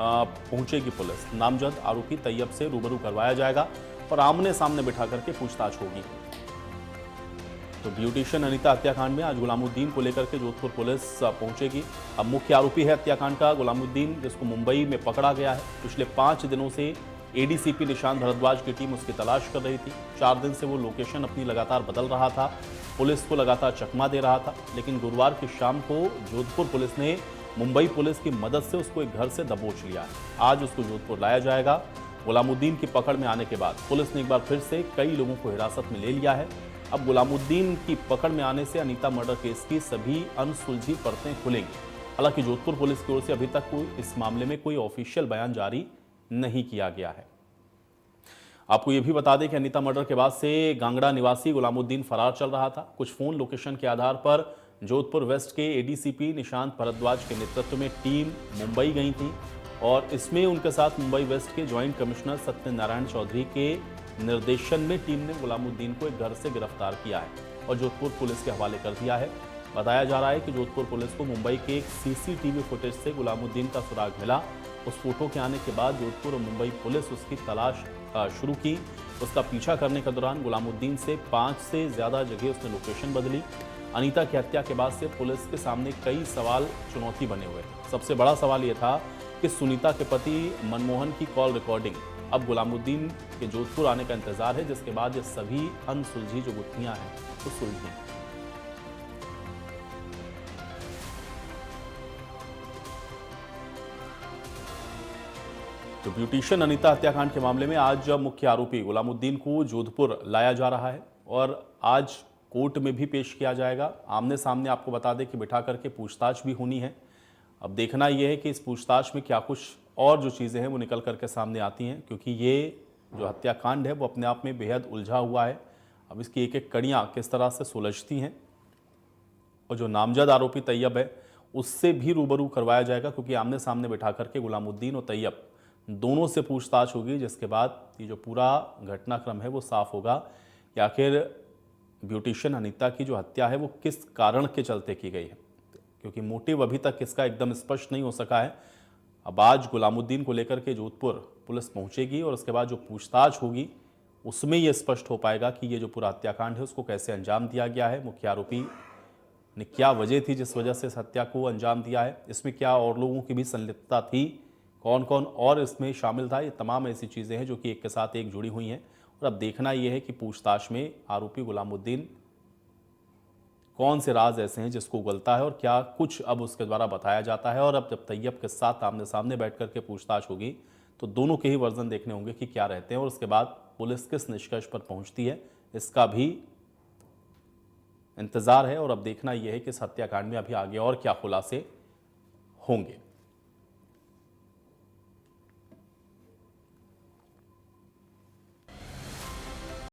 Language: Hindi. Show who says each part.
Speaker 1: पहुंचेगी पुलिस। नामजद आरोपी तैयब से रूबरू करवाया जाएगा और आमने सामने बिठा करके पूछताछ होगी। तो ब्यूटिशियन अनीता हत्याकांड में आज गुलामुद्दीन को लेकर के जोधपुर पुलिस पहुंचेगी। अब मुख्य आरोपी है हत्याकांड का गुलामुद्दीन, जिसको मुंबई में पकड़ा गया है। पिछले 5 दिनों से एडीसीपी निशांत भारद्वाज की टीम उसकी तलाश कर रही थी। 4 दिन से वो लोकेशन अपनी लगातार बदल रहा था, पुलिस को लगातार चकमा दे रहा था, लेकिन गुरुवार की शाम को जोधपुर पुलिस ने मुंबई पुलिस की मदद से उसको एक घर से दबोच लिया है। आज उसको जोधपुर लाया जाएगा। गुलामुद्दीन की पकड़ में आने के बाद पुलिस ने एक बार फिर से कई लोगों को हिरासत में ले लिया है। अब गुलामुद्दीन की पकड़ में आने से अनीता मर्डर केस की सभी अनसुलझी परतें खुलेंगी। हालांकि जोधपुर पुलिस की ओर से अभी तक इस मामले में कोई ऑफिशियल बयान जारी नहीं किया गया है। आपको यह भी बता दें कि अनीता मर्डर के बाद से गांगड़ा निवासी गुलामुद्दीन फरार चल रहा था। कुछ फोन लोकेशन के आधार पर जोधपुर वेस्ट के एडीसीपी निशांत भारद्वाज के नेतृत्व में टीम मुंबई गई थी और इसमें उनके साथ मुंबई वेस्ट के ज्वाइंट कमिश्नर सत्यनारायण चौधरी के निर्देशन में टीम ने गुलामुद्दीन को एक घर से गिरफ्तार किया है और जोधपुर पुलिस के हवाले कर दिया है। बताया जा रहा है कि जोधपुर पुलिस को मुंबई के एक सीसीटीवी फुटेज से गुलामुद्दीन का सुराग मिला। उस फोटो के आने के बाद जोधपुर और मुंबई पुलिस उसकी तलाश शुरू की। उसका पीछा करने के दौरान गुलामुद्दीन से 5 से ज़्यादा जगह उसने लोकेशन बदली। अनीता की हत्या के बाद से पुलिस के सामने कई सवाल चुनौती बने हुए थे। सबसे बड़ा सवाल यह था कि सुनीता के पति मनमोहन की कॉल रिकॉर्डिंग अब गुलामुद्दीन के जोधपुर आने का इंतजार है, जिसके बाद ये सभी अनसुलझी जो गुत्थियां हैं वो सुलझी। तो ब्यूटिशियन अनीता हत्याकांड के मामले में आज मुख्य आरोपी गुलामुद्दीन को जोधपुर लाया जा रहा है और आज कोर्ट में भी पेश किया जाएगा। आमने सामने आपको बता दें कि बिठा करके पूछताछ भी होनी है। अब देखना यह है कि इस पूछताछ में क्या कुछ और जो चीज़ें हैं वो निकल करके सामने आती हैं, क्योंकि ये जो हत्याकांड है वो अपने आप में बेहद उलझा हुआ है। अब इसकी एक एक कड़ियाँ किस तरह से सुलझती हैं और जो नामजद आरोपी तैयब है उससे भी रूबरू करवाया जाएगा, क्योंकि आमने सामने बिठा करके गुलामुद्दीन और तैयब दोनों से पूछताछ होगी, जिसके बाद ये जो पूरा घटनाक्रम है वो साफ होगा कि आखिर ब्यूटिशियन अनीता की जो हत्या है वो किस कारण के चलते की गई है, क्योंकि मोटिव अभी तक इसका एकदम स्पष्ट नहीं हो सका है। अब आज गुलामुद्दीन को लेकर के जोधपुर पुलिस पहुंचेगी और उसके बाद जो पूछताछ होगी उसमें यह स्पष्ट हो पाएगा कि ये जो पूरा हत्याकांड है उसको कैसे अंजाम दिया गया है, मुख्य आरोपी ने क्या वजह थी जिस वजह से इस हत्या को अंजाम दिया है, इसमें क्या और लोगों की भी संलिप्तता थी, कौन कौन और इसमें शामिल था। ये तमाम ऐसी चीज़ें हैं जो कि एक के साथ एक जुड़ी हुई हैं और अब देखना यह है कि पूछताछ में आरोपी गुलामुद्दीन कौन से राज ऐसे हैं जिसको उगलता है और क्या कुछ अब उसके द्वारा बताया जाता है। और अब जब तैयब के साथ आमने सामने बैठ करके पूछताछ होगी तो दोनों के ही वर्जन देखने होंगे कि क्या रहते हैं और उसके बाद पुलिस किस निष्कर्ष पर पहुंचती है, इसका भी इंतजार है। और अब देखना यह है कि इस हत्याकांड में अभी आगे और क्या खुलासे होंगे।